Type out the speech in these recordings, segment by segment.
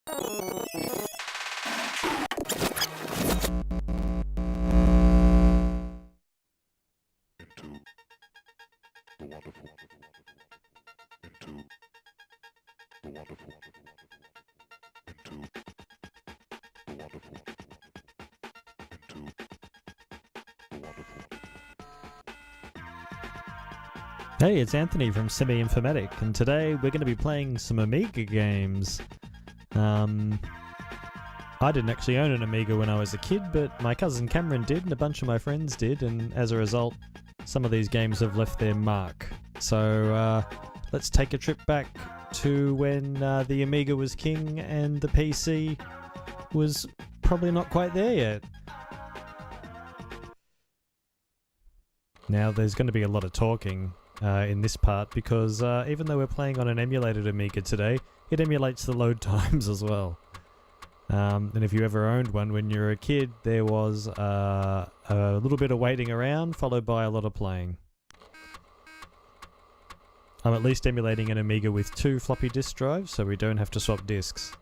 Hey, it's Anthony from Semi-Informatic, and today we're going to be playing some Amiga games. I didn't actually own an Amiga when I was a kid, but my cousin Cameron did, and a bunch of my friends did, and as a result, some of these games have left their mark. So let's take a trip back to when the Amiga was king and the PC was probably not quite there yet. Now, there's going to be a lot of talking in this part because even though we're playing on an emulated Amiga today, it emulates the load times as well. And if you ever owned one when you were a kid, there was a little bit of waiting around followed by a lot of playing. I'm at least emulating an Amiga with 2 floppy disk drives, so we don't have to swap disks.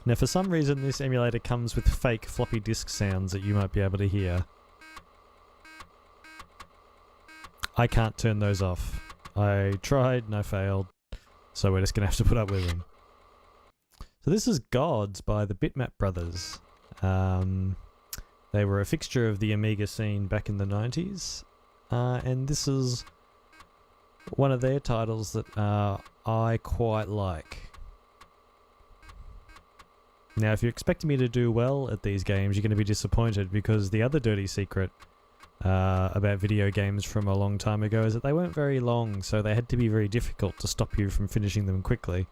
Now, for some reason, this emulator comes with fake floppy disk sounds that you might be able to hear. I can't turn those off. I tried and I failed, so we're just going to have to put up with them. So this is Gods by the Bitmap Brothers. They were a fixture of the Amiga scene back in the 90s, and this is one of their titles that I quite like. Now, if you're expecting me to do well at these games, you're going to be disappointed because the other dirty secret about video games from a long time ago is that they weren't very long, so they had to be very difficult to stop you from finishing them quickly.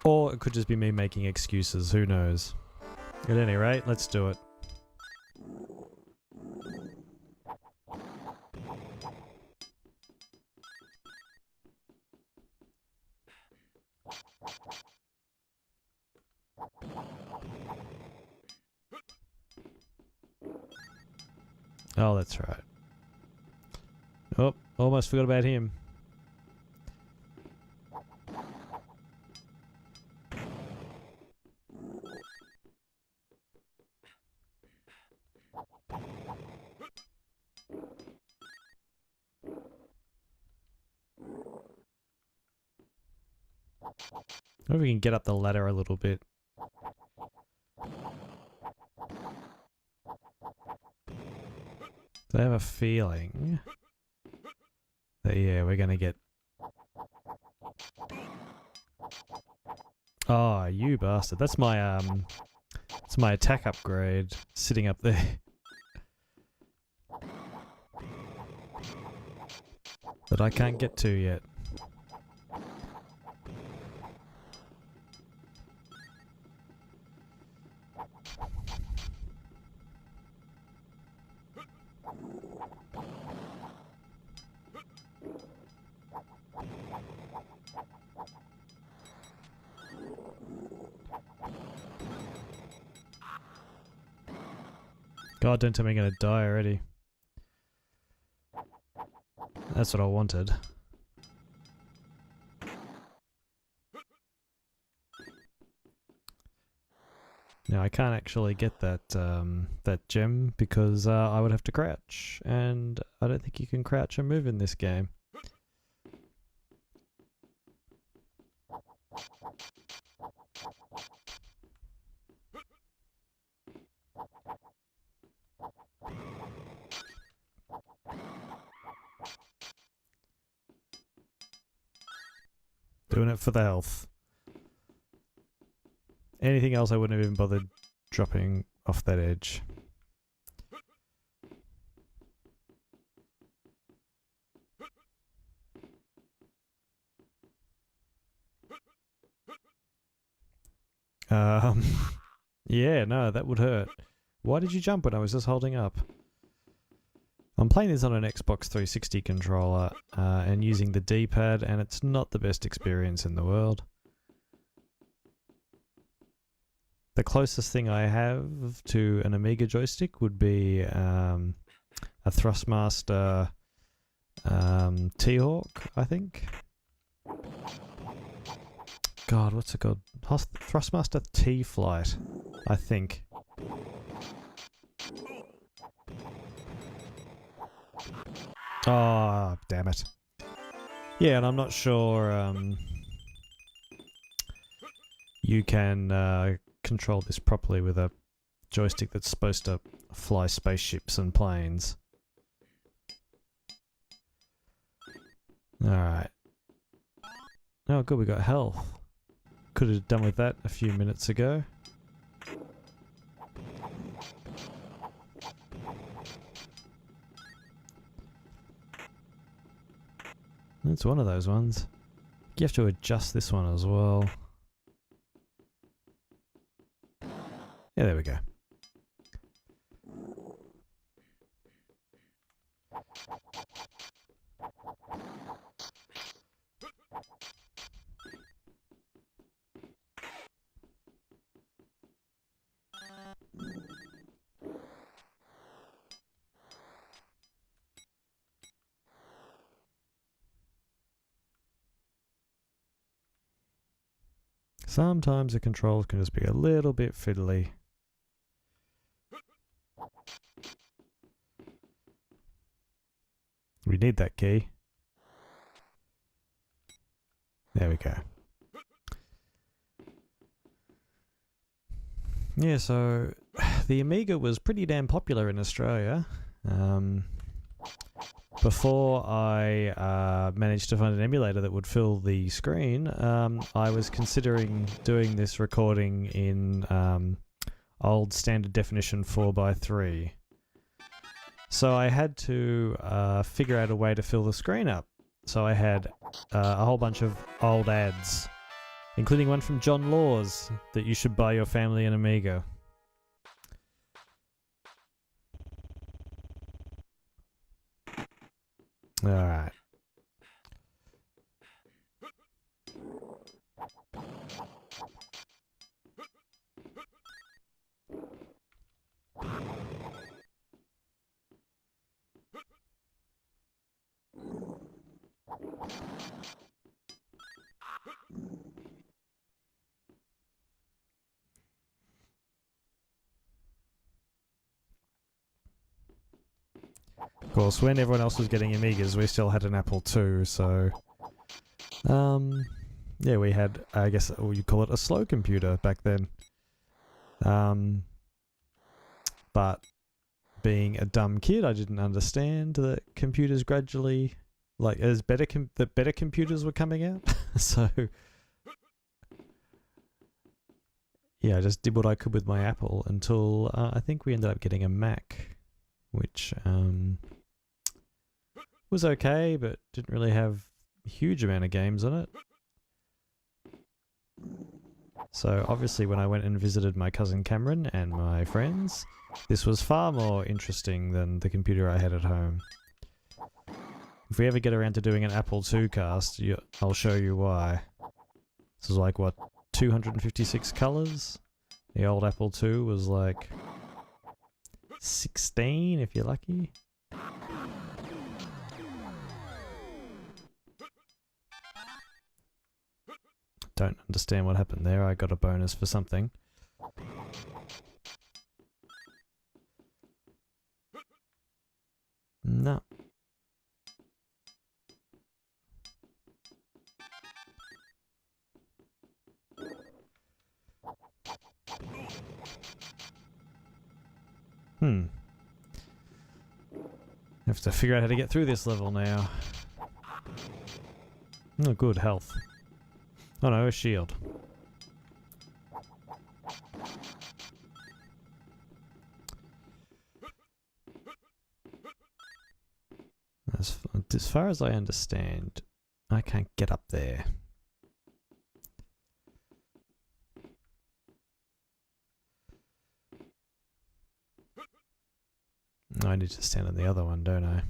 Or it could just be me making excuses, who knows. At any rate, let's do it. Oh, that's right. Oh, almost forgot about him. Maybe we can get up the ladder a little bit. I have a feeling that, yeah, we're gonna get... Oh, you bastard. That's my attack upgrade sitting up there. That I can't get to yet. God, don't tell me I'm gonna die already. That's what I wanted. Now I can't actually get that that gem because I would have to crouch, and I don't think you can crouch and move in this game. Doing it for the health. Anything else I wouldn't have even bothered dropping off that edge. Yeah, no, that would hurt. Why did you jump when I was just holding up? I'm playing this on an Xbox 360 controller and using the D-pad, and it's not the best experience in the world. The closest thing I have to an Amiga joystick would be a Thrustmaster T-Hawk, I think. God, what's it called? Thrustmaster T-Flight, I think. Oh, damn it. Yeah, and I'm not sure you can control this properly with a joystick that's supposed to fly spaceships and planes. Alright. Oh, good, we got health. Could have done with that a few minutes ago. That's one of those ones. You have to adjust this one as well. Yeah, there we go. Sometimes the controls can just be a little bit fiddly. We need that key. There we go. Yeah, so the Amiga was pretty damn popular in Australia. Before I managed to find an emulator that would fill the screen, I was considering doing this recording in old standard definition 4:3. So I had to figure out a way to fill the screen up. So I had a whole bunch of old ads, including one from John Laws that you should buy your family an Amiga. Alright. Of course, when everyone else was getting Amigas, we still had an Apple II, so... yeah, we had, I guess, you call it a slow computer back then. But being a dumb kid, I didn't understand that computers gradually... Like, as better computers were coming out. So... Yeah, I just did what I could with my Apple until I think we ended up getting a Mac, which... was okay, but didn't really have a huge amount of games on it. So obviously when I went and visited my cousin Cameron and my friends, this was far more interesting than the computer I had at home. If we ever get around to doing an Apple II cast, I'll show you why. This is like, what, 256 colours? The old Apple II was like 16 if you're lucky. Don't understand what happened there. I got a bonus for something. No. Have to figure out how to get through this level now. Oh, good health. Oh no, a shield. As far as I understand, I can't get up there. I need to stand on the other one, don't I?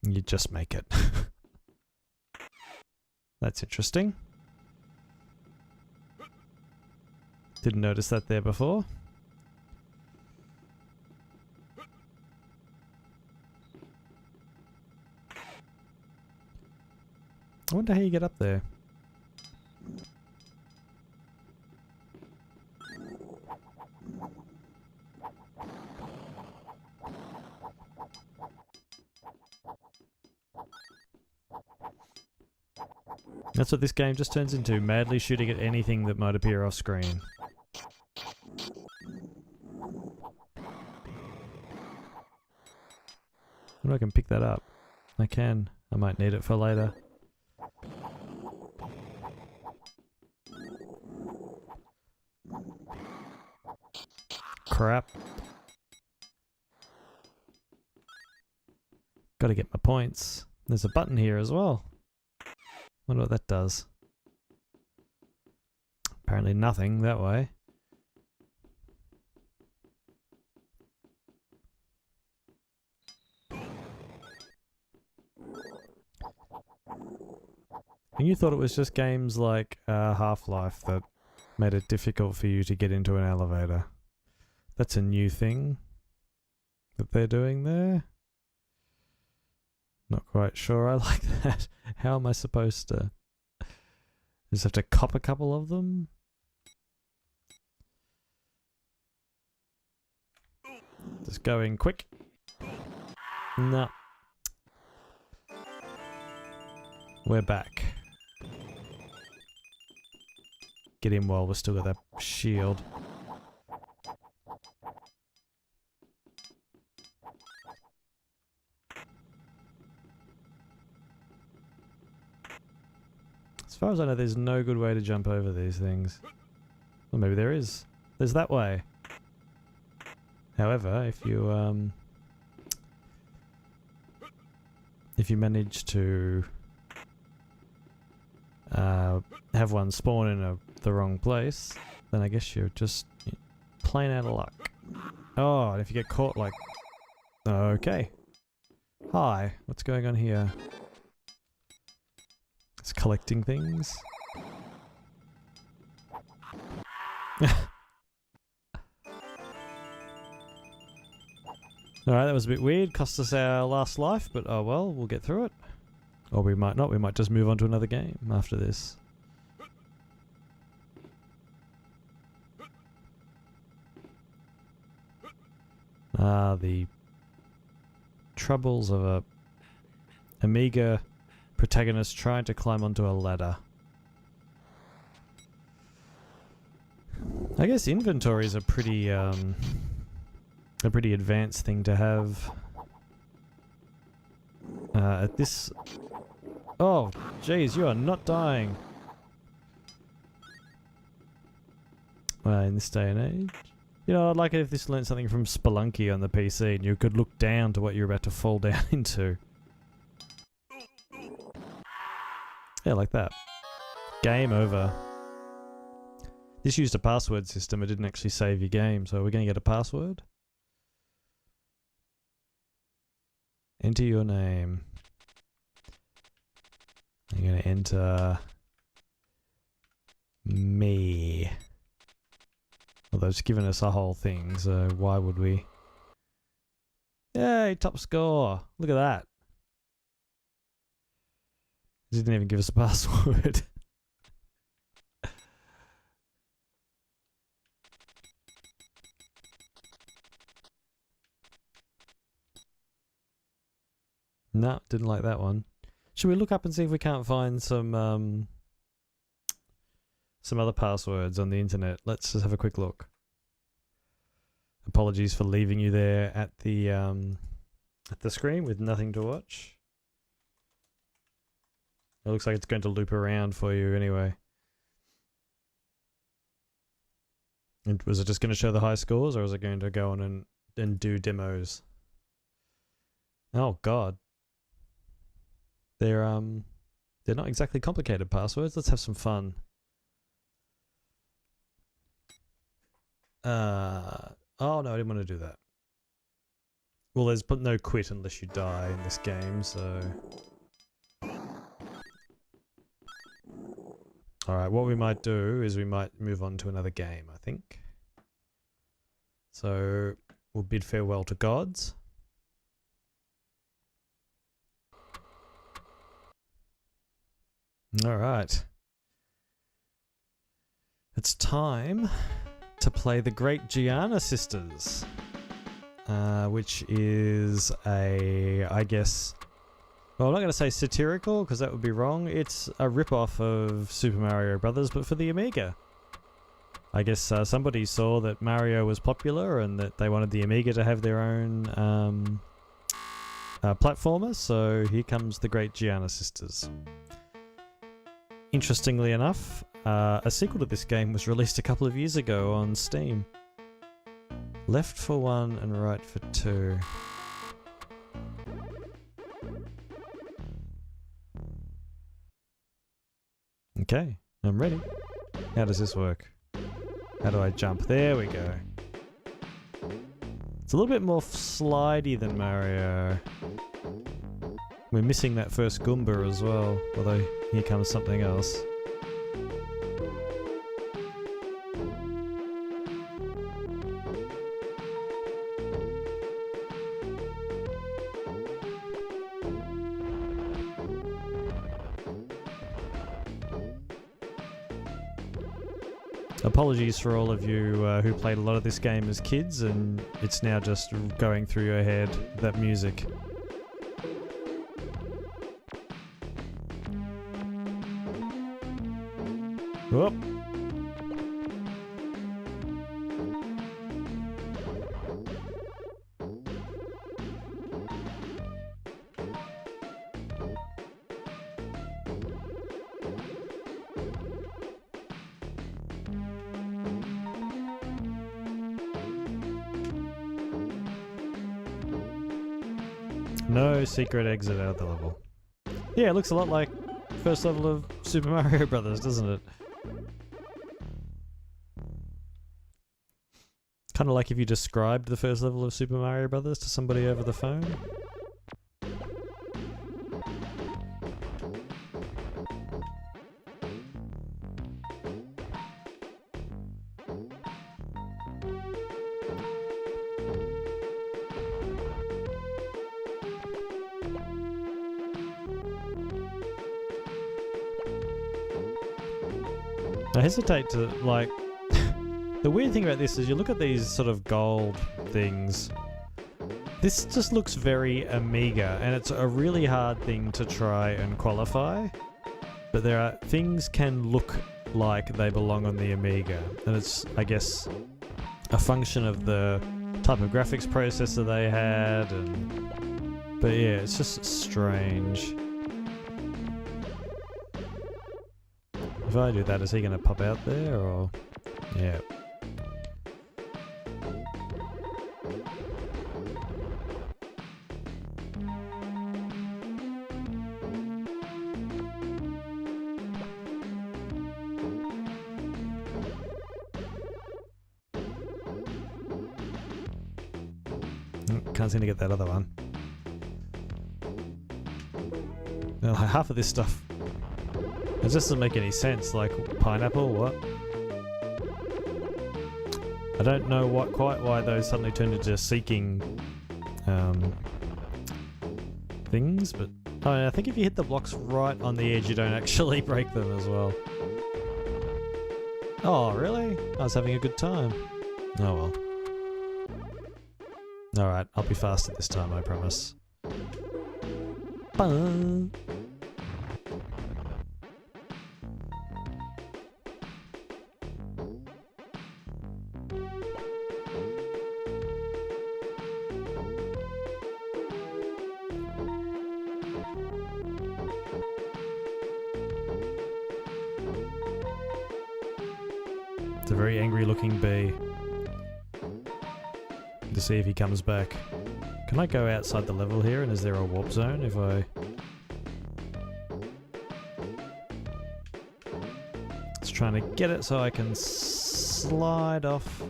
You just make it. That's interesting. Didn't notice that there before. I wonder how you get up there. That's what this game just turns into, madly shooting at anything that might appear off screen. I can pick that up. I can. I might need it for later. Crap. Gotta get my points. There's a button here as well. Wonder what that does. Apparently nothing that way. And you thought it was just games like Half-Life that made it difficult for you to get into an elevator. That's a new thing that they're doing there. Not quite sure I like that. How am I supposed to? Just have to cop a couple of them? Just going quick. No. We're back. Get in while we've still got that shield. As far as I know, there's no good way to jump over these things. Well, maybe there is. There's that way. However, if you manage to have one spawn in the wrong place, then I guess you're just plain out of luck. Oh, and if you get caught, like... Okay. Hi, what's going on here? It's collecting things. Alright, that was a bit weird. Cost us our last life, but oh well, we'll get through it. Or we might not. We might just move on to another game after this. Ah, the troubles of a Amiga protagonist trying to climb onto a ladder. I guess inventory is a pretty advanced thing to have. At this... Oh, jeez, you are not dying. In this day and age. You know, I'd like it if this learned something from Spelunky on the PC and you could look down to what you're about to fall down into. Yeah, like that. Game over. This used a password system, it didn't actually save your game, so we're going to get a password. Enter your name. I'm going to enter... me. Although it's given us a whole thing, so why would we? Yay, top score! Look at that. It didn't even give us a password. No, didn't like that one. Should we look up and see if we can't find some other passwords on the internet? Let's just have a quick look. Apologies for leaving you there at the screen with nothing to watch. It looks like it's going to loop around for you anyway. And was it just going to show the high scores, or is it going to go on and do demos? Oh god. They're not exactly complicated passwords. Let's have some fun. Oh no, I didn't want to do that. Well, there's no quit unless you die in this game, so... Alright, what we might do is we might move on to another game, I think. So, we'll bid farewell to gods. Alright. It's time to play the Great Gianna Sisters. Which is I guess... Well, I'm not going to say satirical, because that would be wrong. It's a rip-off of Super Mario Brothers, but for the Amiga. I guess somebody saw that Mario was popular and that they wanted the Amiga to have their own platformer, so here comes the Great Gianna Sisters. Interestingly enough, a sequel to this game was released a couple of years ago on Steam. Left for 1 and right for 2. Okay, I'm ready. How does this work? How do I jump? There we go. It's a little bit more slidey than Mario. We're missing that first Goomba as well, although here comes something else. Apologies for all of you who played a lot of this game as kids and it's now just going through your head, that music. Whoop. No secret exit out of the level. Yeah, it looks a lot like first level of Super Mario Brothers, doesn't it? Kind of like if you described the first level of Super Mario Brothers to somebody over the phone. I hesitate to, like... The weird thing about this is you look at these sort of gold things. This just looks very Amiga, and it's a really hard thing to try and qualify. But there are... Things can look like they belong on the Amiga. And it's, I guess, a function of the type of graphics processor they had, and... But yeah, it's just strange. If I do that, is he going to pop out there, or...? Yeah. Can't seem to get that other one. Well, half of this stuff... It just doesn't make any sense, like pineapple, what? I don't know quite why those suddenly turned into seeking things, but I think if you hit the blocks right on the edge you don't actually break them as well. Oh really? I was having a good time. Oh well. Alright, I'll be faster this time, I promise. Bye. It's a very angry looking bee. To see if he comes back. Can I go outside the level here, and is there a warp zone if I... Just trying to get it so I can slide off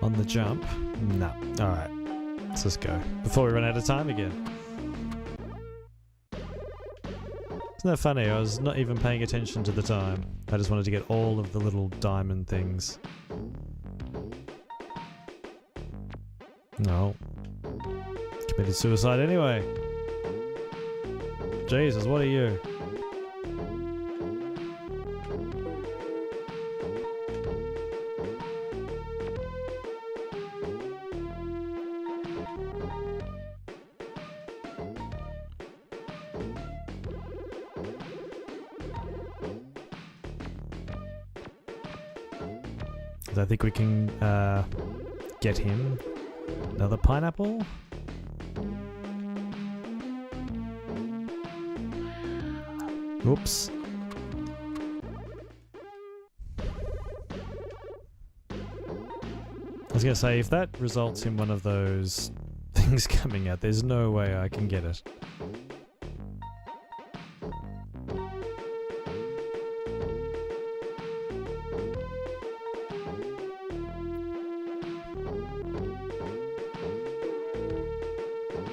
on the jump. No. Alright. Let's just go. Before we run out of time again. Isn't that funny? I was not even paying attention to the time. I just wanted to get all of the little diamond things. No. Committed suicide anyway. Jesus, what are you? I think we can get him another pineapple. Oops. I was going to say, if that results in one of those things coming out, there's no way I can get it.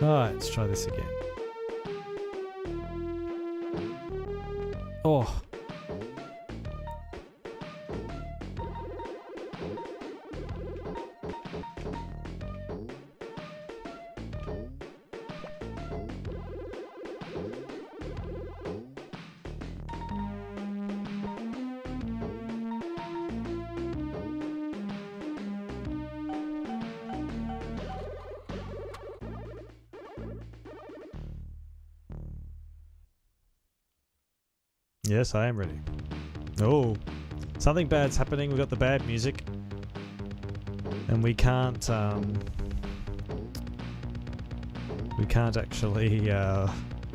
Alright, let's try this again. Oh. Yes, I am ready. Oh, something bad's happening. We've got the bad music. And we can't actually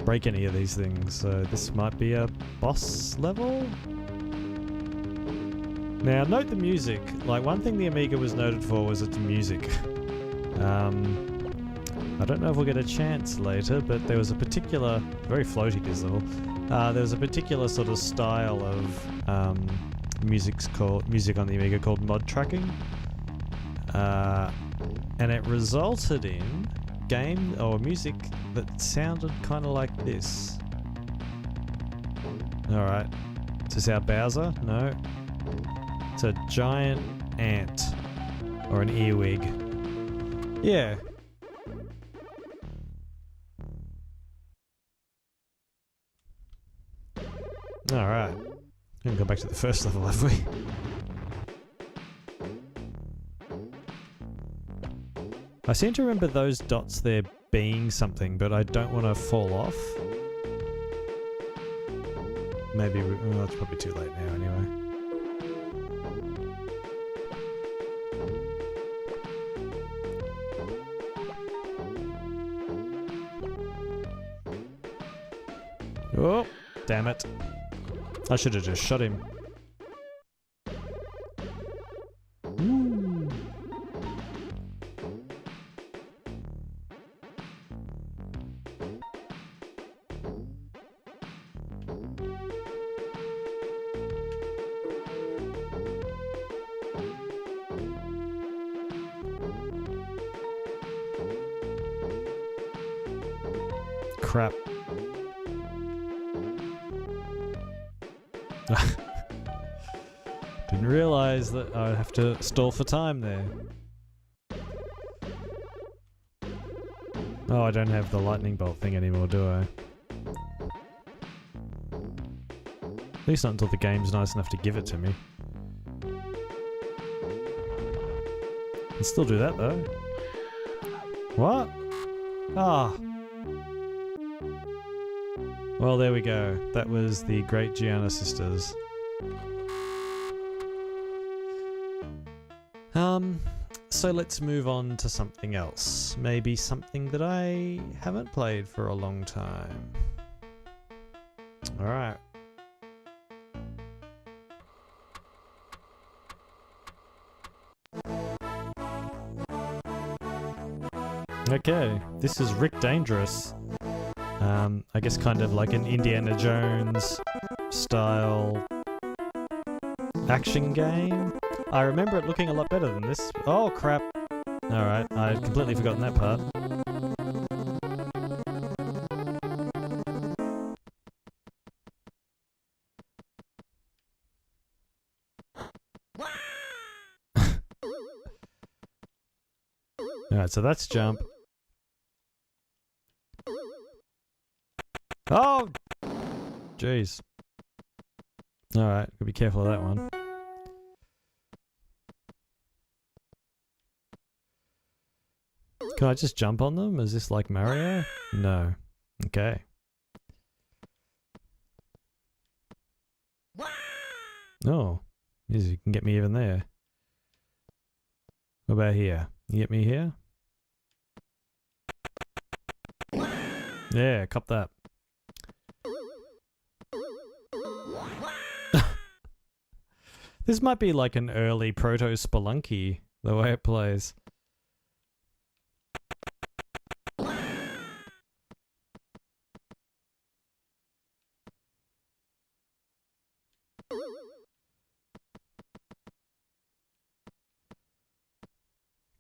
break any of these things. So this might be a boss level? Now, note the music. Like, one thing the Amiga was noted for was its music. I don't know if we'll get a chance later, but there was a particular... Very floaty, this level. There was a particular sort of style of music on the Amiga called mod tracking, and it resulted in music that sounded kind of like this. All right, is this our Bowser? No, it's a giant ant or an earwig. Yeah. Alright. We can go back to the first level, have we? I seem to remember those dots there being something, but I don't want to fall off. Maybe it's probably too late now anyway. Oh, damn it. I should have just shot him. Ooh. Crap. Didn't realise that I'd have to stall for time there. Oh, I don't have the lightning bolt thing anymore, do I? At least not until the game's nice enough to give it to me. Can still do that though. What? Ah. Well, there we go. That was the Great Gianna Sisters. So let's move on to something else. Maybe something that I haven't played for a long time. Alright. Okay, this is Rick Dangerous. I guess kind of like an Indiana Jones style action game. I remember it looking a lot better than this. Oh crap. Alright, I'd completely forgotten that part. Alright, so that's jump. Oh! Jeez. Alright, gotta be careful of that one. Can I just jump on them? Is this like Mario? No. Okay. Oh. You can get me even there. What about here? You get me here? Yeah, cop that. This might be like an early proto-Spelunky, the way it plays.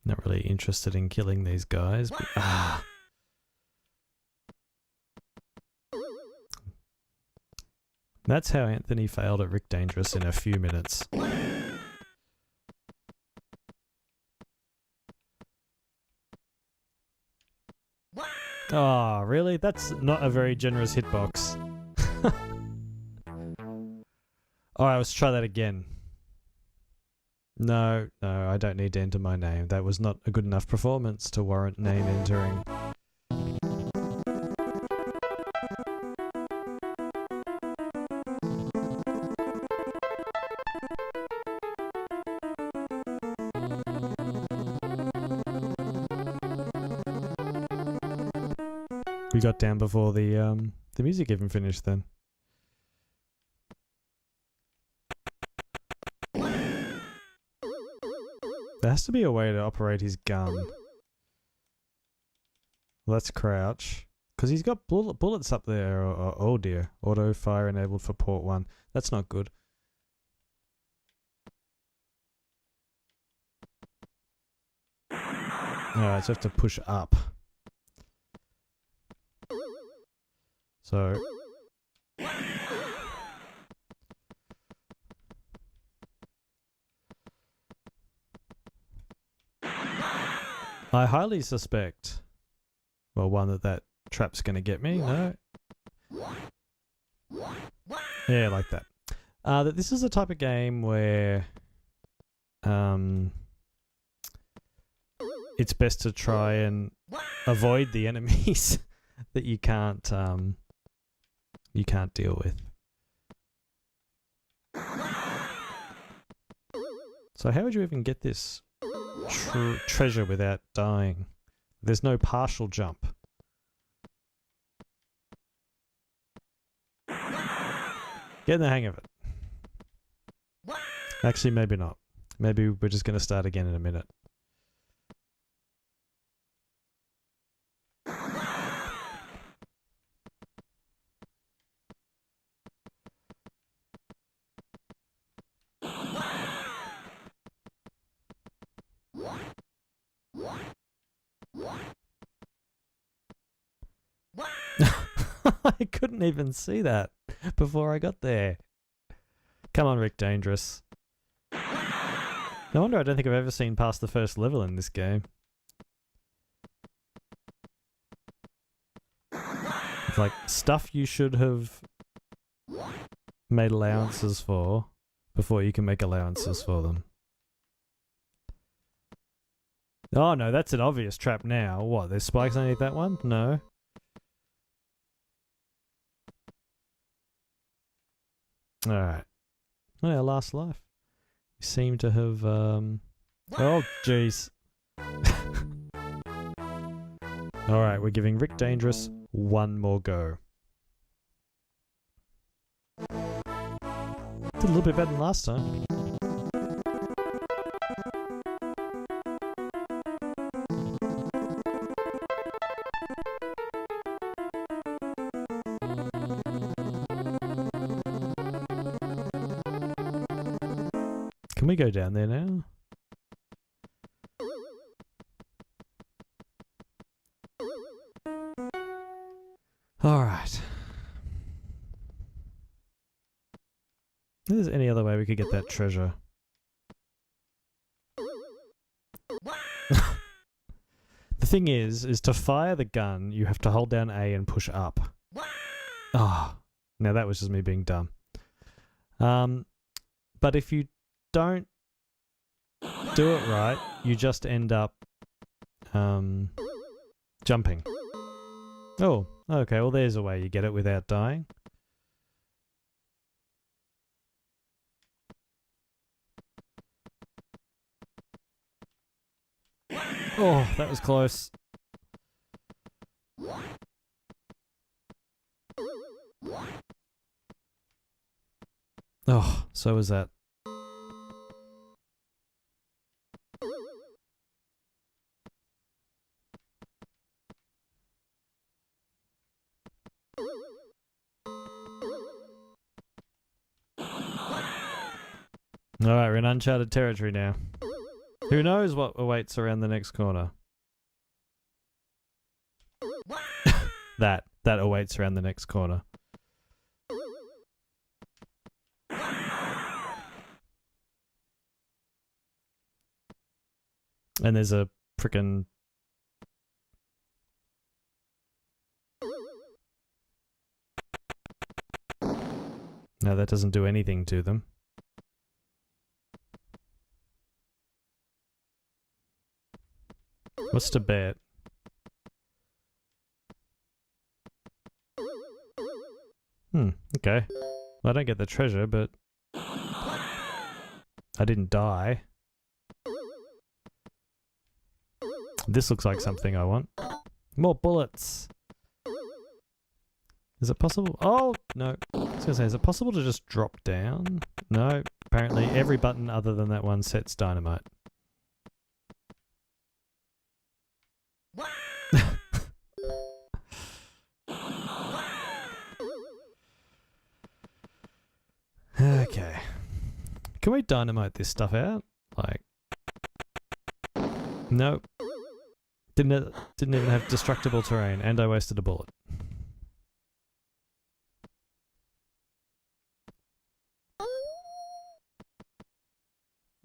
Not really interested in killing these guys, but That's how Anthony failed at Rick Dangerous in a few minutes. Oh, really? That's not a very generous hitbox. Alright, let's try that again. No, I don't need to enter my name. That was not a good enough performance to warrant name entering. We got down before the music even finished then. There has to be a way to operate his gun. Let's crouch. Because he's got bullets up there. Oh dear. Auto fire enabled for port 1. That's not good. Alright, so I have to push up. So... I highly suspect, well, one, that trap's going to get me. No? Yeah, like that. That this is a type of game where it's best to try and avoid the enemies that you can't deal with. So how would you even get this treasure without dying? There's no partial jump. Getting the hang of it. Actually, maybe not. Maybe we're just going to start again in a minute. I couldn't even see that before I got there. Come on, Rick Dangerous. No wonder I don't think I've ever seen past the first level in this game. It's like stuff you should have made allowances for before you can make allowances for them. Oh no, that's an obvious trap now. What, there's spikes underneath that one? No. Alright. Oh, our last life. We seem to have, oh, jeez. Alright, we're giving Rick Dangerous one more go. Did a little bit better than last time. Can we go down there now? Alright. If there's any other way we could get that treasure. The thing is to fire the gun, you have to hold down A and push up. Oh, now that was just me being dumb. But if you don't do it right, you just end up jumping. Oh, okay, well there's a way you get it without dying. Oh, that was close. Oh, so was that. Alright, we're in uncharted territory now. Who knows what awaits around the next corner? That awaits around the next corner. And there's a frickin' no, that doesn't do anything to them. What's to bet? Okay. Well, I don't get the treasure, but I didn't die. This looks like something I want. More bullets! Is it possible? Oh, no. I was gonna say, is it possible to just drop down? No. Apparently every button other than that one sets dynamite. Okay. Can we dynamite this stuff out? Like... Nope. Didn't even have destructible terrain, and I wasted a bullet.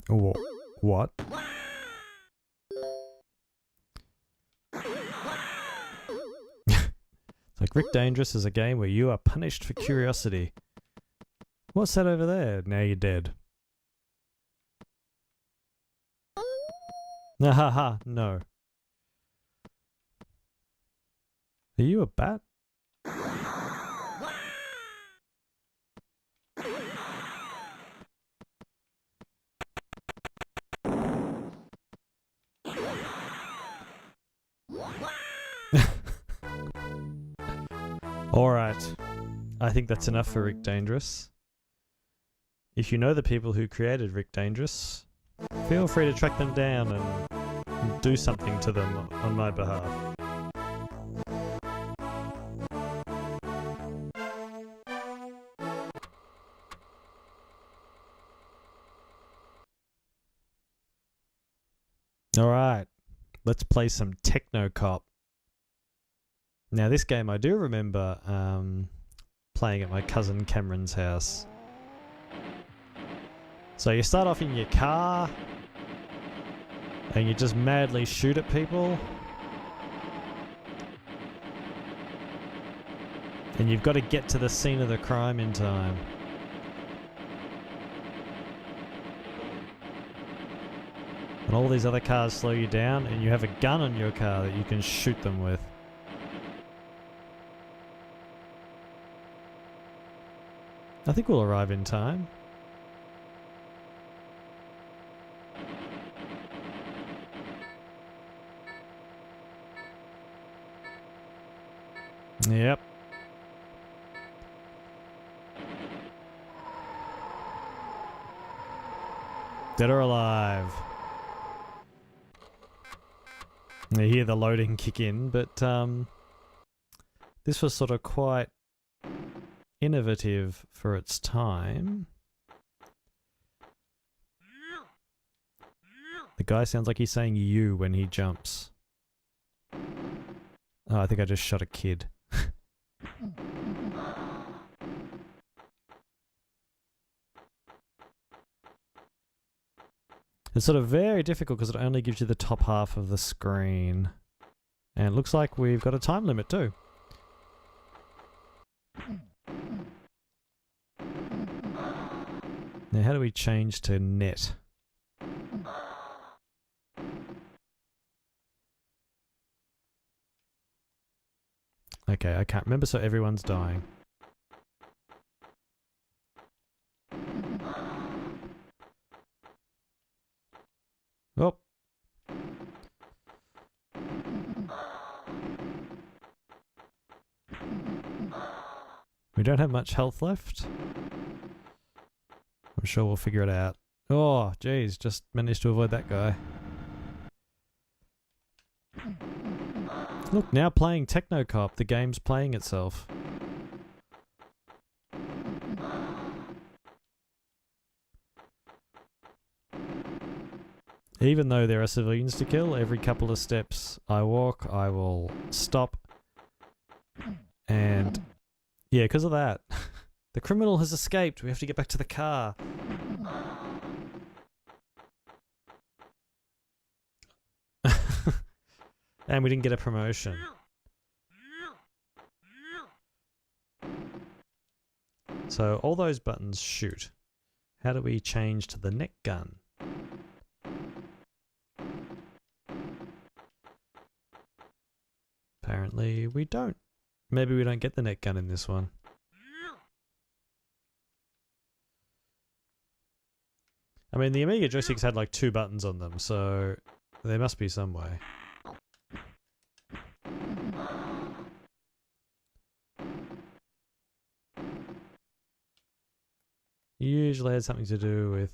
What? It's like Rick Dangerous is a game where you are punished for curiosity. What's that over there? Now you're dead. Nahaha, no. Are you a bat? Alright. I think that's enough for Rick Dangerous. If you know the people who created Rick Dangerous, feel free to track them down and do something to them on my behalf. Alright, let's play some Techno Cop. Now this game I do remember playing at my cousin Cameron's house. So you start off in your car and you just madly shoot at people. And you've got to get to the scene of the crime in time. And all these other cars slow you down and you have a gun on your car that you can shoot them with. I think we'll arrive in time. Yep. Dead or alive. You hear the loading kick in, but this was sort of quite innovative for its time. The guy sounds like he's saying you when he jumps. Oh, I think I just shot a kid. It's sort of very difficult because it only gives you the top half of the screen. And it looks like we've got a time limit too. Now how do we change to net? Okay, I can't remember, so everyone's dying. Oh. We don't have much health left. I'm sure we'll figure it out. Oh, geez, just managed to avoid that guy. Look, now playing Techno Cop, the game's playing itself. Even though there are civilians to kill, every couple of steps I walk, I will stop. And yeah, because of that. The criminal has escaped. We have to get back to the car. And we didn't get a promotion. So all those buttons shoot. How do we change to the neck gun? Apparently we don't. Maybe we don't get the neck gun in this one. I mean, the Amiga joysticks had like 2 buttons on them, so there must be some way. Usually had something to do with...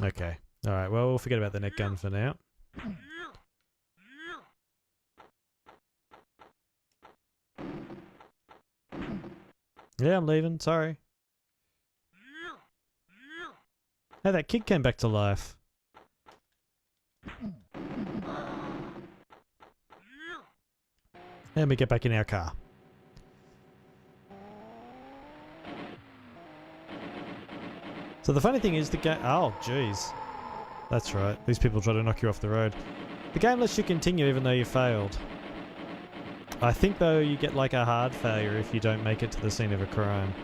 Okay. Alright, well, we'll forget about the neck gun for now. Yeah, I'm leaving. Sorry. Hey, that kid came back to life. And we get back in our car. So the funny thing is the game... Oh, jeez. That's right. These people try to knock you off the road. The game lets you continue even though you failed. I think, though, you get like a hard failure if you don't make it to the scene of a crime.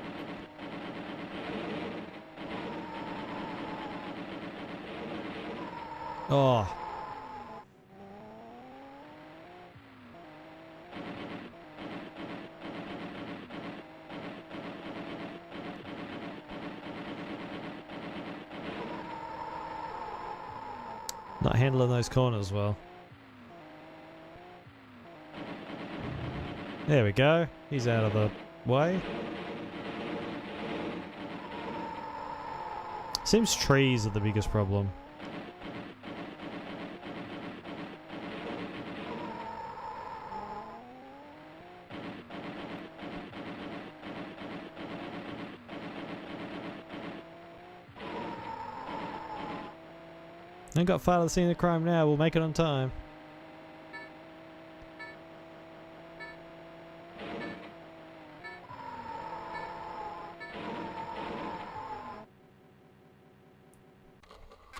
Oh. Not handling those corners well. There we go. He's out of the way. Seems trees are the biggest problem. Ain't got far to the scene of the crime now. We'll make it on time.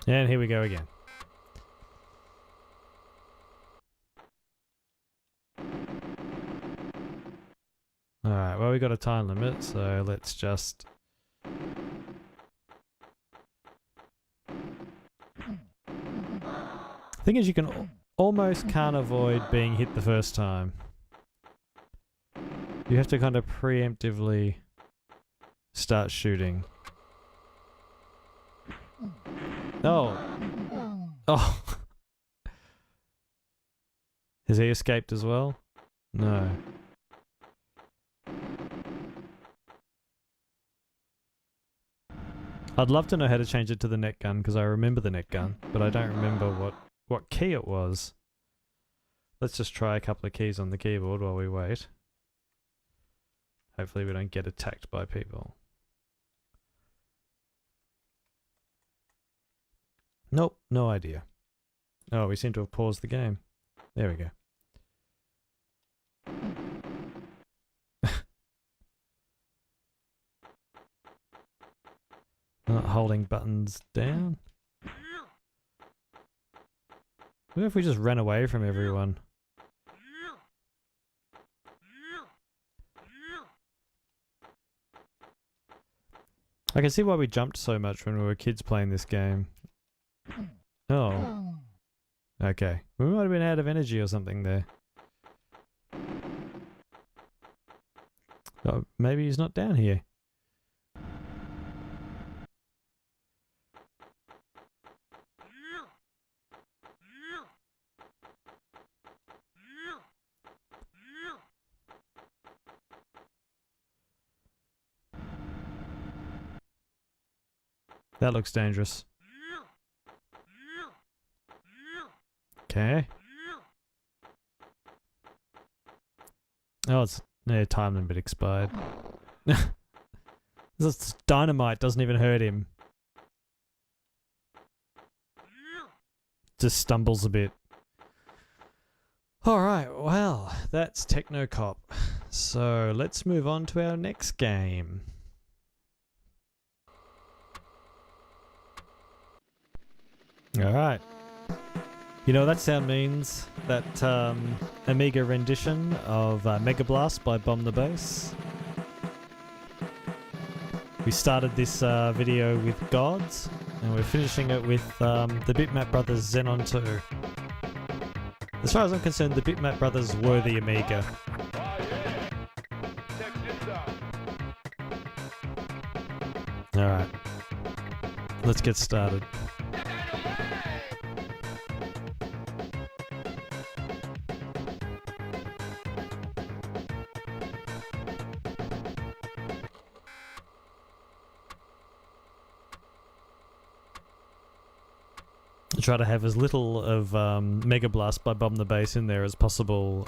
And here we go again. Alright, well we got a time limit, so let's just... Thing is, you can almost can't avoid being hit the first time. You have to kind of preemptively start shooting. Oh. Oh. Has he escaped as well? No. I'd love to know how to change it to the net gun, because I remember the net gun, but I don't remember what key it was. Let's just try a couple of keys on the keyboard while we wait. Hopefully we don't get attacked by people. Nope, no idea. Oh, we seem to have paused the game. There we go. Not holding buttons down. What if we just ran away from everyone? I can see why we jumped so much when we were kids playing this game. Oh. Okay. We might have been out of energy or something there. Oh, maybe he's not down here. That looks dangerous. Okay. Oh, it's time limit expired. This dynamite doesn't even hurt him. Just stumbles a bit. Alright, well, that's Technocop. So let's move on to our next game. Alright. You know what that sound means? That Amiga rendition of Mega Blast by Bomb the Bass. We started this video with Gods, and we're finishing it with the Bitmap Brothers Xenon 2. As far as I'm concerned, the Bitmap Brothers were the Amiga. Alright. Let's get started. Try to have as little of Mega Blast by Bomb the Bass in there as possible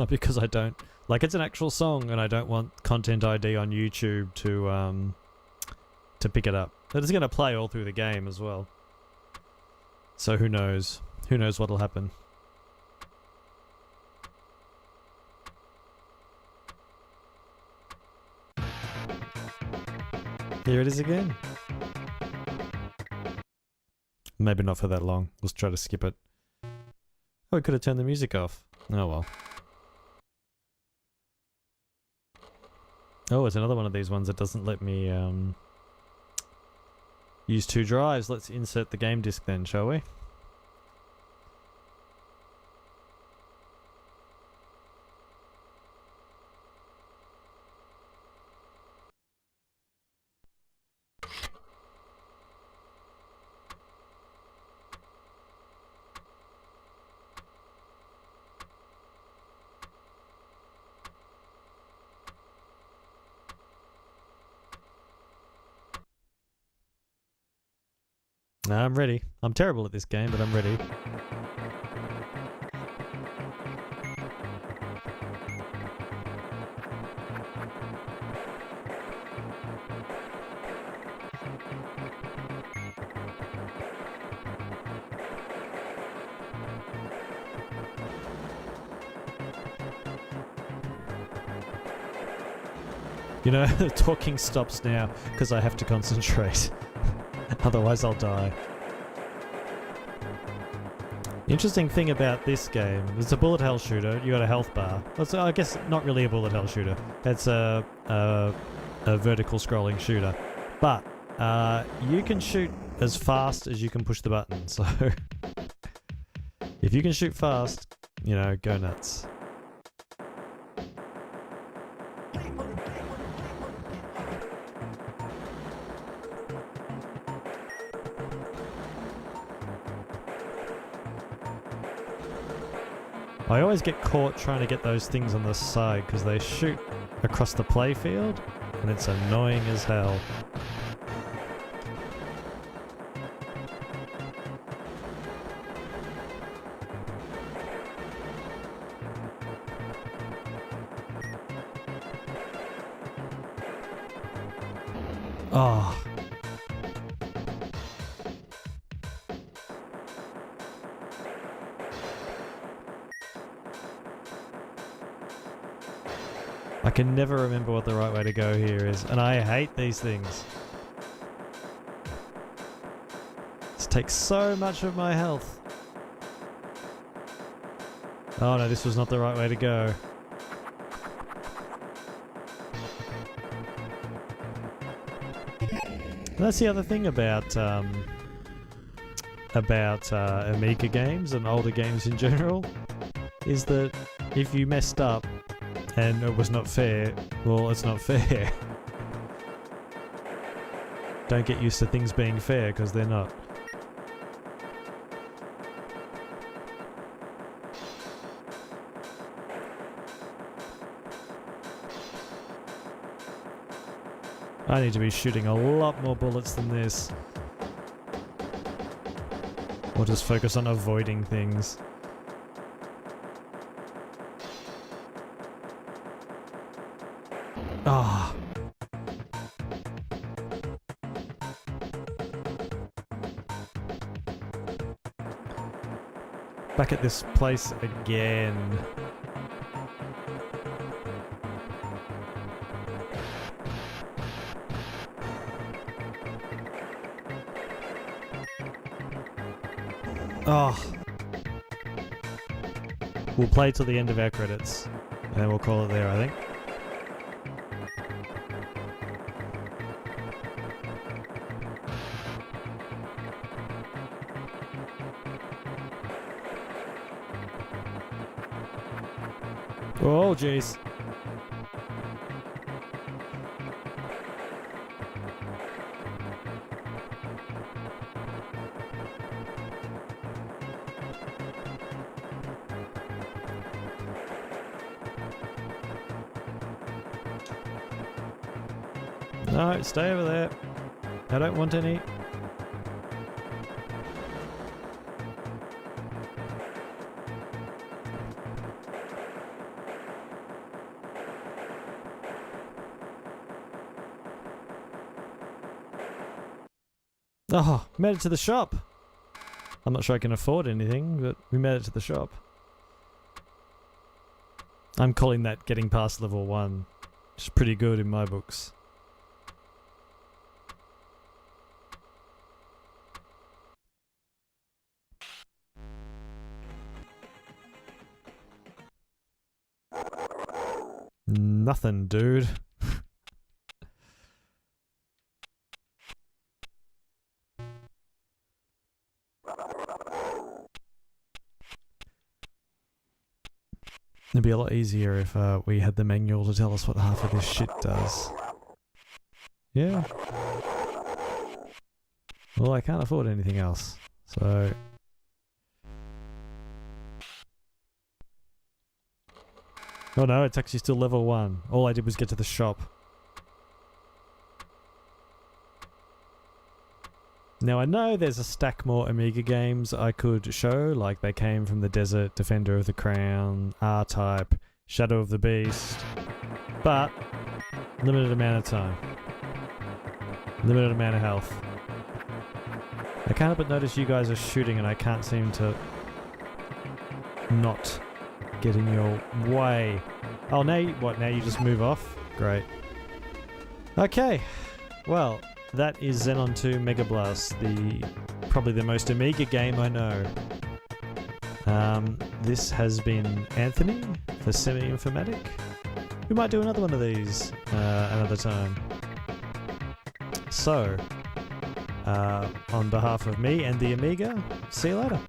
because I don't like it's an actual song and I don't want Content ID on YouTube to pick it up. But it's going to play all through the game as well. So who knows? Who knows what'll happen? Here it is again. Maybe not for that long. Let's try to skip it. Oh, we could have turned the music off. Oh well. Oh, it's another one of these ones that doesn't let me use 2 drives. Let's insert the game disc then, shall we? No, I'm ready. I'm terrible at this game, but I'm ready. You know, talking stops now because I have to concentrate. Otherwise I'll die. The interesting thing about this game, it's a bullet hell shooter, you got a health bar. Well, I guess not really a bullet hell shooter. It's a vertical scrolling shooter. But you can shoot as fast as you can push the button, so if you can shoot fast, you know, go nuts. I always get caught trying to get those things on the side because they shoot across the playfield and it's annoying as hell. Oh. I can never remember what the right way to go here is, and I hate these things. This takes so much of my health. Oh no, this was not the right way to go. That's the other thing about Amiga games and older games in general, is that if you messed up and it was not fair, well, it's not fair. Don't get used to things being fair, because they're not. I need to be shooting a lot more bullets than this. Or just focus on avoiding things. Ah. Back at this place again. Oh. We'll play till the end of our credits, and then we'll call it there, I think. Oh, jeez. No, stay over there. I don't want any. Oh, made it to the shop. I'm not sure I can afford anything, but we made it to the shop. I'm calling that getting past level 1. Which is pretty good in my books. Nothing, dude. It'd be a lot easier if we had the manual to tell us what half of this shit does. Yeah. Well, I can't afford anything else, so... Oh no, it's actually still level 1. All I did was get to the shop. Now I know there's a stack more Amiga games I could show, like they came from the Desert, Defender of the Crown, R-Type, Shadow of the Beast, but limited amount of time. Limited amount of health. I can't help but notice you guys are shooting and I can't seem to not get in your way. Oh, now you, what, now you just move off? Great. Okay, well, that is Xenon 2 Mega Blast, probably the most Amiga game I know. This has been Anthony for Semi-Informatic. We might do another one of these another time. So, on behalf of me and the Amiga, see you later.